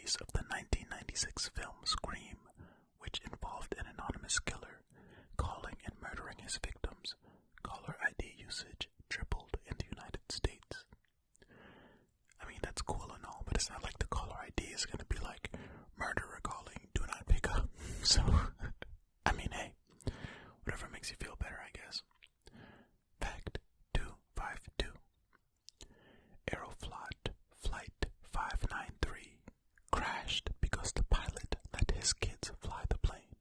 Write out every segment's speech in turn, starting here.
release of the 1996 film Scream, which involved an anonymous killer calling and murdering his victims, caller ID usage tripled in the United States. I mean, that's cool and all, but it's not like the caller ID is going to be like, murderer calling, do not pick up. So, I mean, hey, whatever makes you feel better, I guess. Fact 252. Aeroflot Flight 593 crashed because the pilot let his kids fly the plane,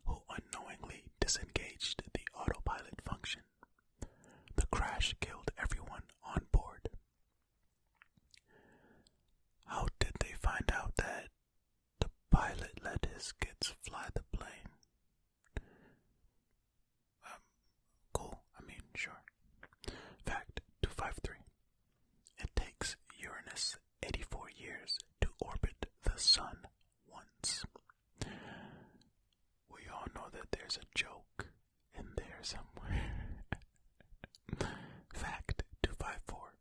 who unknowingly disengaged the autopilot function. The crash killed everyone on board. How did they find out that the pilot let his kids fly the plane? Cool, I mean, sure. Fact 253. It takes Uranus 84 years to orbit the sun once. We all know that there's a joke in there somewhere. Fact 254.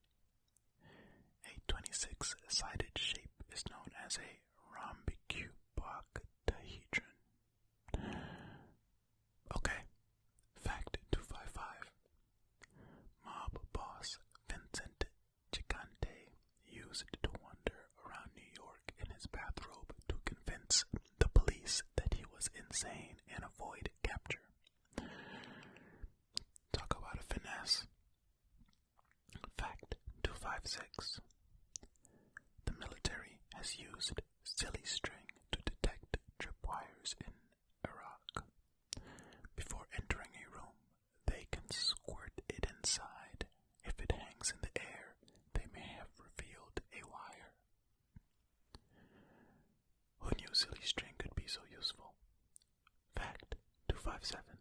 A 26-sided shape is known as a rhombicuboc-dihedron. Okay. Fact 255. Mob boss Vincent Gigante used to wander around New York in his bathrobe to convince the police that he was insane and avoid capture. Talk about a finesse. Fact 256. The military has used silly string to detect tripwires in Iraq. Before entering a room, they can squirt it inside. If it hangs in the air, they may have revealed a wire. Who knew silly string could be so useful? Fact 257.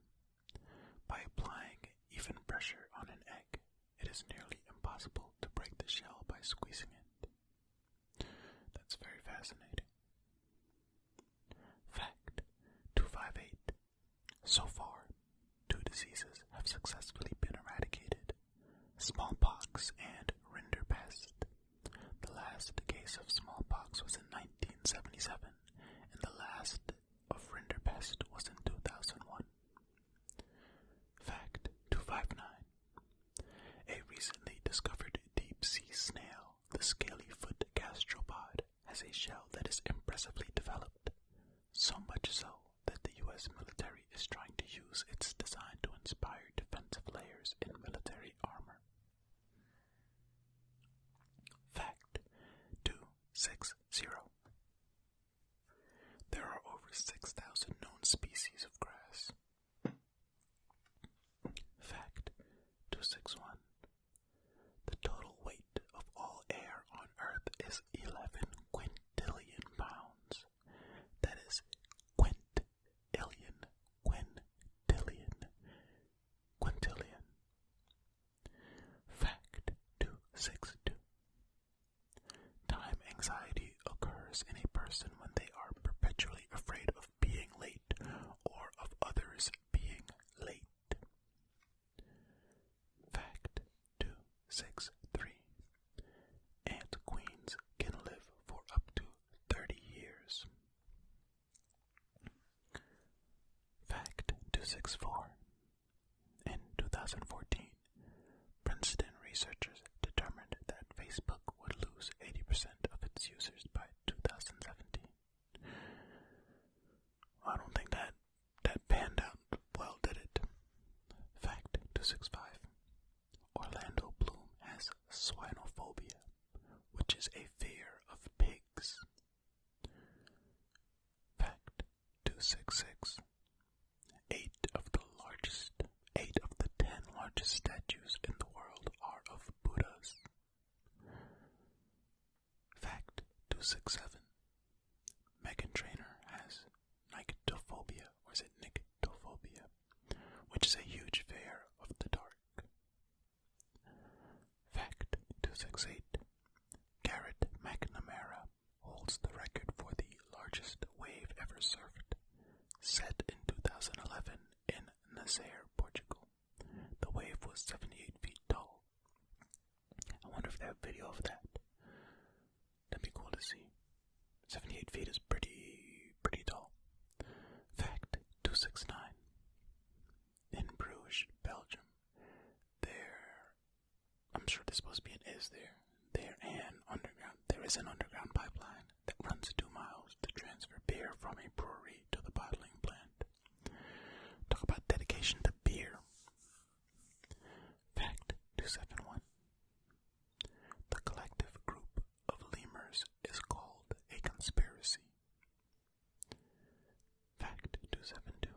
By applying even pressure on an egg, it is nearly impossible to break the shell by squeezing it. That's very fascinating. Fact 258. So far, 2 diseases have successfully been eradicated: smallpox and rinderpest. The last case of smallpox was in 1977, and the last of rinderpest was in 2001. Fact 259. A recently discovered deep-sea snail, the scaly-foot gastropod, has a shell that is impressively developed, so much so that the U.S. military is trying to use its design to inspire defensive layers in military armor. Fact 260. There are over 6,000 known species of grass. Fact 261. The total weight of all air on Earth is 11 quintillion pounds. That is quintillion. Fact 262. Time anxiety occurs in a person when they are perpetually afraid of being late or of others being late. Fact 263. Ant queens can live for up to 30 years. Fact 264. In 2014, Princeton researchers determined that Facebook would lose 80% of its users by 2017. I don't think that panned out well, did it? Fact 265. Orlando Bloom has swinophobia, which is a fear of pigs. Fact 266. 8 of the 10 largest statues in the world are of Buddhas. Fact 267. Meghan Trainor has nyctophobia, or is it nyctophobia, which is a huge fear of the dark. Fact 268. Garrett McNamara holds the record for the largest wave ever surfed, set in 2011 in Nazaré, Portugal. The wave was 78 feet tall. I wonder if they have video of that. That'd be cool to see. 78 feet is pretty tall. Fact 269. In Bruges, Belgium, I'm sure there's supposed to be an is there. There is an underground pipeline that runs 2 miles to transfer beer from a brewery to the bottling plant. Talk about dedication to beer. Fact 271. The collective group of lemurs is called a conspiracy. Fact 272.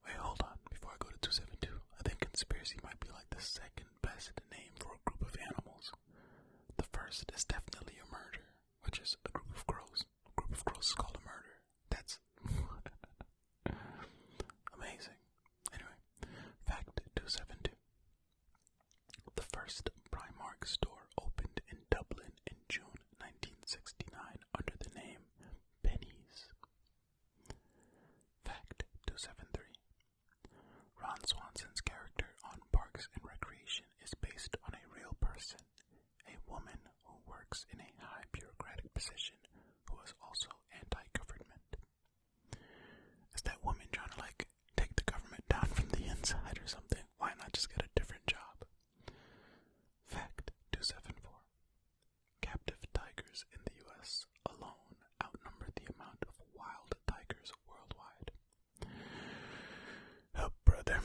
Wait, hold on. Before I go to 272, I think conspiracy might be like the second best name for a group of animals. The first is definitely a murder, which is a group of crows. A group of crows is called a murder. That's amazing. Anyway, fact 272. The first Primark store opened in Dublin in June 1969 under the name Pennies. Fact 273. Ron Swanson's character on Parks and Recreation is based on a real person, a woman who works in a high bureaucratic position who is also anti-government. Is that woman trying to take the government down from the inside or something? Why not just get a different job? Fact 274. Captive tigers in the U.S. alone outnumber the amount of wild tigers worldwide. Oh, brother.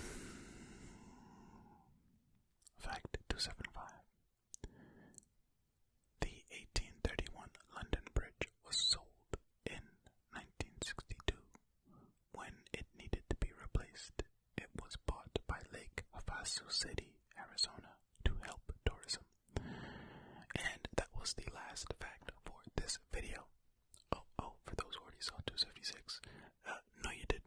Fact 275. The 1831 London Bridge was sold in 1962. When it needed to be replaced, it was bought by Lake Havasu City, Arizona, to help tourism. And that was the last fact for this video. Oh, for those who already saw 276, no you didn't.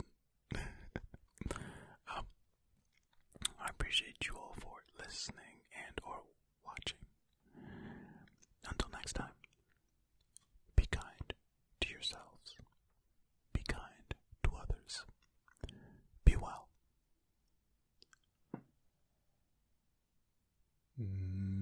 I appreciate you all for listening and or watching. Until next time, be kind to yourselves. Be kind to others. Be well. Mm-hmm.